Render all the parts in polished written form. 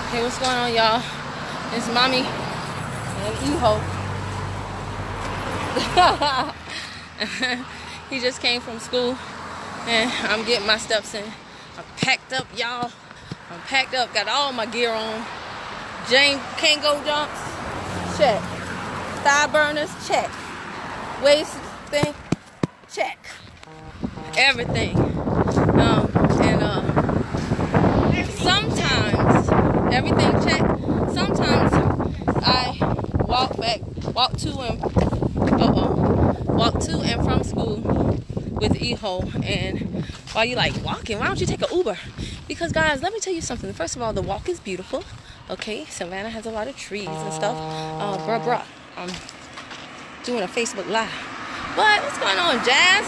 Hey, what's going on, y'all? It's Mommy and Eho. He just came from school, and I'm getting my steps in. I'm packed up, y'all. I'm packed up, got all my gear on. Jane can't go jumps, check. Thigh burners, check. Waist thing, check. Everything. Sometimes everything check. Sometimes I walk to and from school with Eho. And while you're like walking, why don't you take an Uber? Because guys, let me tell you something. First of all, the walk is beautiful. Okay, Savannah has a lot of trees and stuff. I'm doing a Facebook Live. But what's going on, Jazz?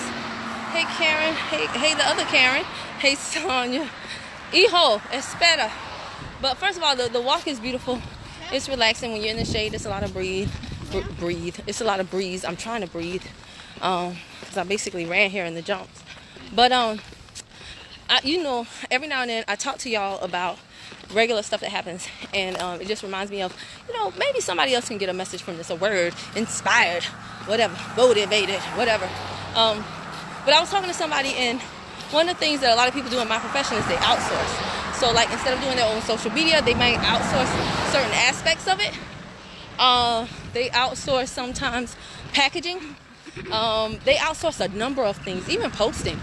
Hey, Karen. Hey, the other Karen. Hey, Sonia. Eho, it's better. But first of all, the walk is beautiful. It's relaxing when you're in the shade. It's a lot of breathe. It's a lot of breeze. I'm trying to breathe because I basically ran here in the jumps. But every now and then I talk to y'all about regular stuff that happens, and it just reminds me of, maybe somebody else can get a message from this, a word, inspired, whatever, motivated, whatever. But I was talking to somebody, and one of the things that a lot of people do in my profession is they outsource. So like, instead of doing their own social media, they might outsource certain aspects of it. They outsource sometimes packaging. They outsource a number of things, even posting.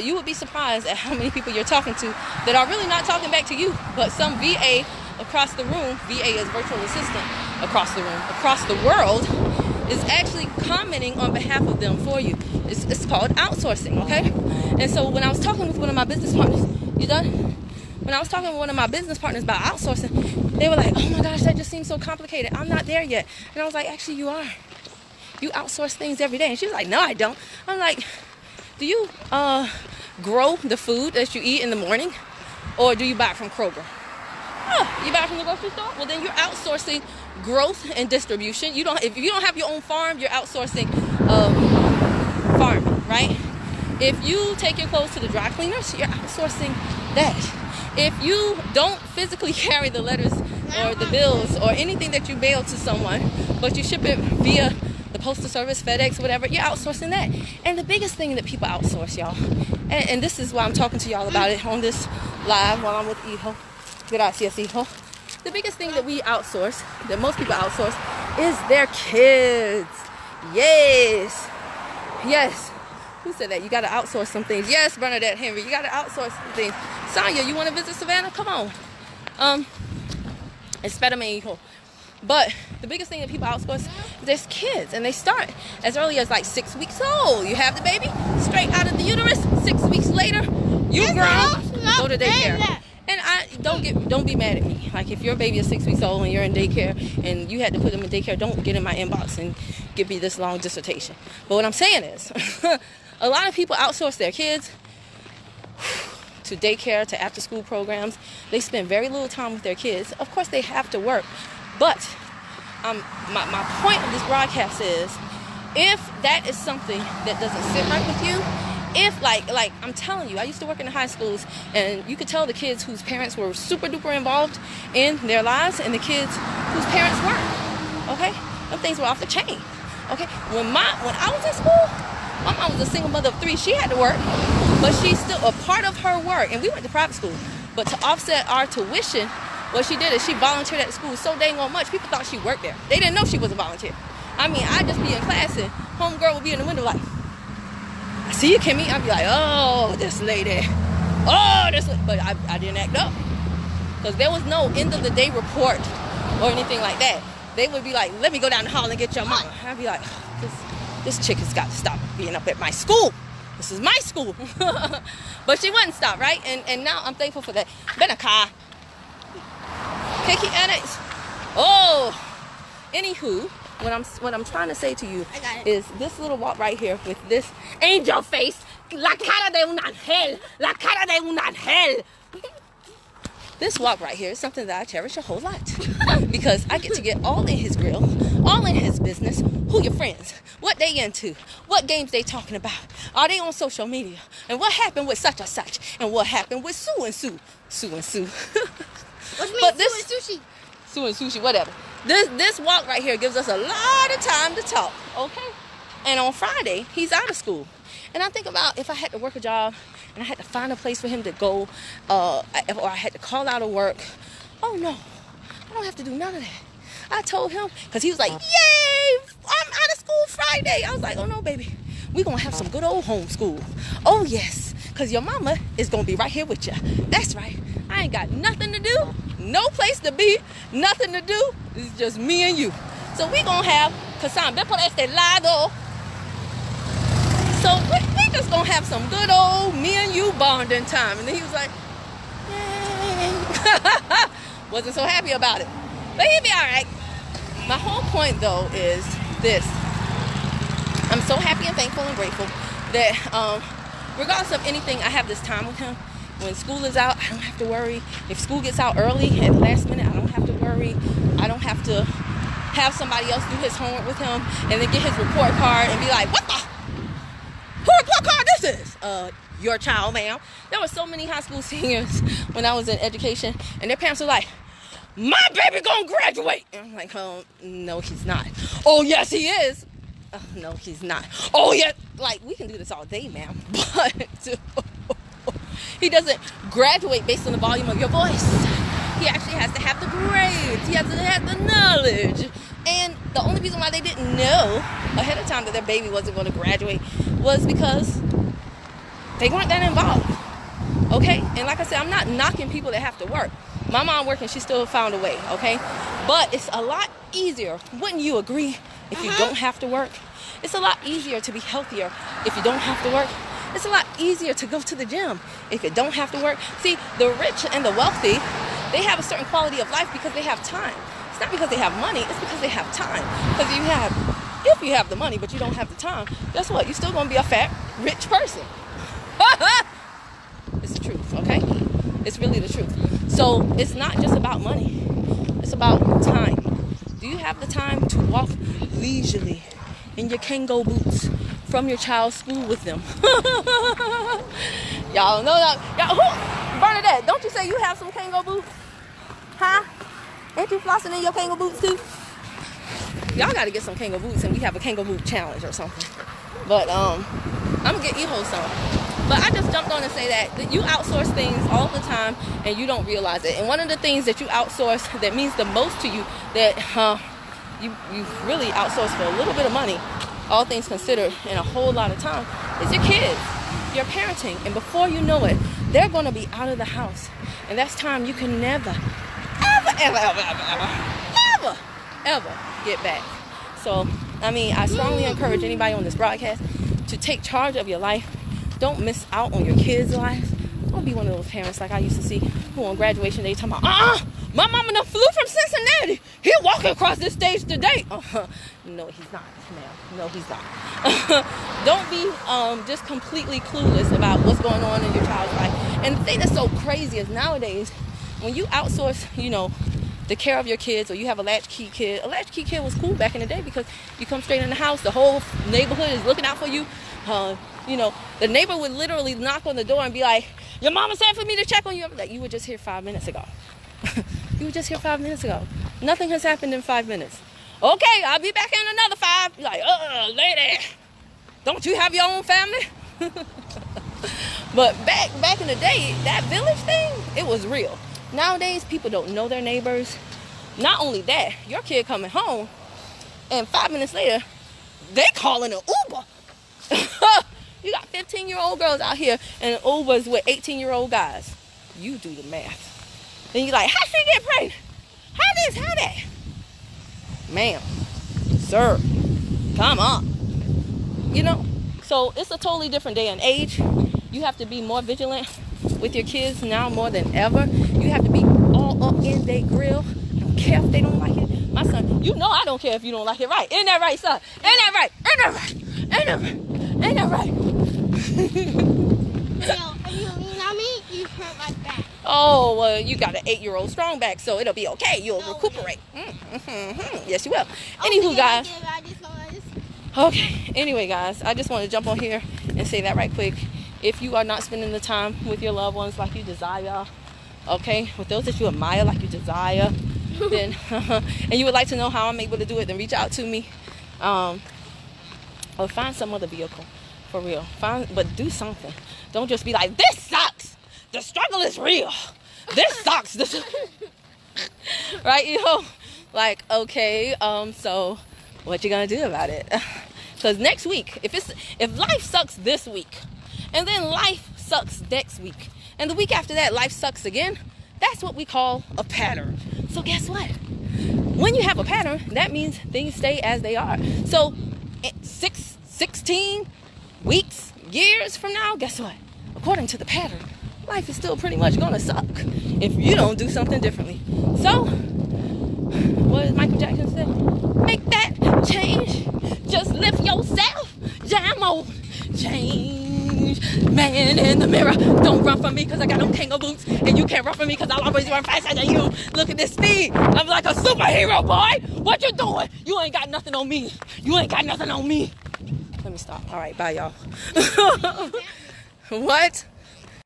You would be surprised at how many people you're talking to that are really not talking back to you, but some VA across the room, VA is virtual assistant across the room, across the world, is actually commenting on behalf of them for you. It's called outsourcing, okay? And so when I was talking with one of my business partners, you done? When I was talking with one of my business partners about outsourcing, they were like, oh my gosh, that just seems so complicated. I'm not there yet. And I was like, actually, you are. You outsource things every day. And she was like, no, I don't. I'm like, do you grow the food that you eat in the morning, or do you buy it from Kroger? Oh, you buy it from the grocery store? Well, then you're outsourcing growth and distribution. If you don't have your own farm, you're outsourcing farming, right? If you take your clothes to the dry cleaners, you're outsourcing that. If you don't physically carry the letters or the bills or anything that you mail to someone, but you ship it via the postal service, FedEx, whatever, you're outsourcing that. And the biggest thing that people outsource, y'all, and this is why I'm talking to y'all about it on this live while I'm with Eho. Gracias, Eho. The biggest thing that we outsource, that most people outsource, is their kids. Yes. Who said that? You got to outsource some things. Yes, Bernadette Henry, you got to outsource some things. Sonia, you want to visit Savannah? Come on. It's better, Hijo. But the biggest thing that people outsource is their kids, and they start as early as like 6 weeks old. You have the baby straight out of the uterus. 6 weeks later, you grown, go to daycare. And don't be mad at me. Like, if your baby is 6 weeks old and you're in daycare and you had to put them in daycare, don't get in my inbox and give me this long dissertation. But what I'm saying is, a lot of people outsource their kids to daycare, to after-school programs. They spend very little time with their kids. Of course, they have to work. But my point of this broadcast is, if that is something that doesn't sit right with you, if like I'm telling you, I used to work in the high schools, and you could tell the kids whose parents were super duper involved in their lives and the kids whose parents weren't. Okay, them things were off the chain. Okay, when I was in school, my mom was a single mother of 3. She had to work, but she's still a part of her work. And we went to private school, but to offset our tuition, what she did is she volunteered at the school so dang on much. People thought she worked there. They didn't know she was a volunteer. I mean, I'd just be in class and homegirl would be in the window like, I see you, Kimmy. I'd be like, oh, this lady. Oh, this lady. But I didn't act up. Because there was no end of the day report or anything like that. They would be like, let me go down the hall and get your mama. I'd be like, this chick has got to stop being up at my school. This is my school. But she wouldn't stop, right? And now I'm thankful for that. Been a car. Kiki Annex. Oh. Anywho, what I'm trying to say to you is this little walk right here with this angel face. La cara de un ángel. La cara de un ángel. This walk right here is something that I cherish a whole lot. Because I get to get all in his grill, all in his business. Who your friends? What they into? What games they talking about? Are they on social media? And what happened with such and such? And what happened with Sue and Sue? Sue and Sue. But this sushi. Sushi, whatever. This walk right here gives us a lot of time to talk, okay? And on Friday, he's out of school. And I think about if I had to work a job and I had to find a place for him to go, or I had to call out of work. Oh no, I don't have to do none of that. I told him, because he was like, yay, I'm out of school Friday. I was like, oh no, baby, we're going to have some good old homeschool. Oh yes, because your mama is going to be right here with you. That's right. I ain't got nothing to do, no place to be, nothing to do. It's just me and you. So we going to have, Cassandra, por este lado. So we just going to have some good old me and you bonding time. And then he was like, yay. Wasn't so happy about it. But he'll be all right. My whole point, though, is this. I'm so happy and thankful and grateful that regardless of anything, I have this time with him. When school is out, I don't have to worry. If school gets out early at the last minute, I don't have to worry. I don't have to have somebody else do his homework with him and then get his report card and be like, what the? Who report card this is? Your child, ma'am. There were so many high school seniors when I was in education, and their parents were like, my baby gonna graduate. And I'm like, oh, no, he's not. Oh, yes, he is. Oh, no, he's not. Oh, yeah. Like, we can do this all day, ma'am. But he doesn't graduate based on the volume of your voice. He actually has to have the grades. He has to have the knowledge. And the only reason why they didn't know ahead of time that their baby wasn't going to graduate was because they weren't that involved. Okay? And like I said, I'm not knocking people that have to work. My mom working, she still found a way, okay? But it's a lot easier, wouldn't you agree, if you don't have to work? It's a lot easier to be healthier if you don't have to work. It's a lot easier to go to the gym if you don't have to work. See, the rich and the wealthy, they have a certain quality of life because they have time. It's not because they have money, it's because they have time. Because if you have the money but you don't have the time, guess what? You're still going to be a fat, rich person. It's the truth, okay? It's really the truth. So it's not just about money. It's about time. Do you have the time to walk leisurely in your Kango boots from your child's school with them? Y'all know that. Y'all, Bernadette, don't you say you have some Kango boots? Huh? Ain't you flossing in your Kango boots too? Y'all got to get some Kango boots and we have a Kango boot challenge or something. But I'm going to get Eho some. But I just jumped on to say that you outsource things all the time and you don't realize it. And one of the things that you outsource that means the most to you, that you really outsource for a little bit of money, all things considered, and a whole lot of time, is your kids, your parenting. And before you know it, they're going to be out of the house. And that's time you can never, ever get back. So, I mean, I strongly encourage anybody on this broadcast to take charge of your life. Don't miss out on your kids' lives. Don't be one of those parents like I used to see who on graduation day talking about, my mama done flew from Cincinnati. He walking across this stage today. No, he's not, ma'am. No, he's not. Don't be just completely clueless about what's going on in your child's life. And the thing that's so crazy is nowadays, when you outsource, the care of your kids, or you have a latchkey kid. A latchkey kid was cool back in the day because you come straight in the house, the whole neighborhood is looking out for you. The neighbor would literally knock on the door and be like, your mama said for me to check on you. Like, you were just here 5 minutes ago. You were just here 5 minutes ago. Nothing has happened in 5 minutes. Okay, I'll be back in another 5. You're like, lady, don't you have your own family? But back in the day, that village thing, it was real. Nowadays, people don't know their neighbors. Not only that, your kid coming home, and 5 minutes later, they calling an Uber. You got 15-year-old girls out here and Ubers with 18-year-old guys. You do the math. Then you're like, how she get pregnant? How this, how that? Ma'am, sir, come on. So it's a totally different day and age. You have to be more vigilant with your kids now more than ever. You have to be all up in their grill. I don't care if they don't like it. My son, I don't care if you don't like it, right? Ain't that right, son? Ain't that right? Ain't that right? Ain't that right? Ain't that right? You lean on me, you hurt my back. Oh, well, you got an 8-year-old strong back, so it'll be okay. You'll recuperate. Yes, you will. Anywho, guys. Okay. Anyway, guys, I just want to jump on here and say that right quick. If you are not spending the time with your loved ones like you desire, Okay, with those that you admire, like you desire, then and you would like to know how I'm able to do it, then reach out to me, or find some other vehicle, for real. But do something. Don't just be like, this sucks. The struggle is real. This sucks. Right, like, okay, so what you gonna do about it? Because next week, if life sucks this week, and then life sucks next week, and the week after that, life sucks again, that's what we call a pattern. So guess what? When you have a pattern, that means things stay as they are. So 16 weeks, years from now, guess what? According to the pattern, life is still pretty much gonna suck if you don't do something differently. So, what does Michael Jackson say? Make that change. Just lift yourself. Jam on. Change. Man in the mirror. Don't run from me because I got no kangaroo boots. And you can't run from me because I'll always run faster than you. Look at this speed. I'm like a superhero, boy. What you doing? You ain't got nothing on me. You ain't got nothing on me. Let me stop. All right, bye, y'all. What?